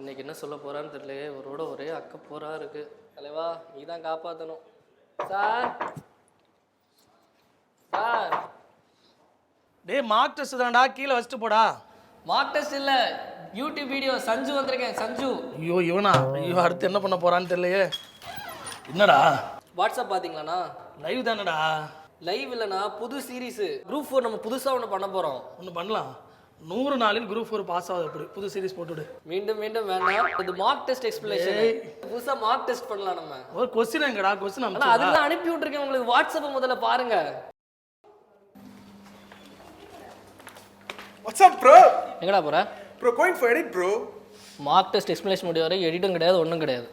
இன்னைக்கு என்ன சொல்ல போறான்னு தெரியலையே. ஒரே அக்க போரா இருக்கு. தலைவா நீ தான் காப்பாற்றணும். சார் சார் டேய் மார்க் டெஸ்ட் தான்டா, கீழே வச்சுட்டு போடா. மார்க் டெஸ்ட் இல்ல, யூடியூப் வீடியோ. சஞ்சு வந்திருக்கேன். சஞ்சு. ஐயோ இவனா? ஐயோ அடுத்து என்ன பண்ண போறான்னு தெரியலையே. என்னடா வாட்ஸ்அப் பாத்தீங்களாண்ணா? லைவ் தானடா. லைவ் இல்லைண்ணா, புது சீரீஸ் குரூப் 4 நம்ம புதுசா ஒன்று பண்ண போறோம். ஒன்று பண்ணலாம். 100 நாளில் குரூப் 4 பாஸ் ஆகுது. அப்படி புது சீரிஸ் போட்டுவிடு. மீண்டும் மீண்டும் வேண்டாம். இது மார்க் டெஸ்ட் எக்ஸ்பிளேஷன். புதுசா மார்க் டெஸ்ட் பண்ணலாம் நம்ம. ஒரு கொஸ்டின் எங்கடா? கொஸ்டின் அண்ணா அதெல்லாம் அனுப்பி விட்டுருக்கேன் உங்களுக்கு. வாட்ஸ்அப் முதல்ல பாருங்க. What's up, bro? எங்கடா போற? Bro, going for edit, bro. Mark test explanation முடிய வரை எடிட்டும் கிடையாது, ஒன்றும் கிடையாது.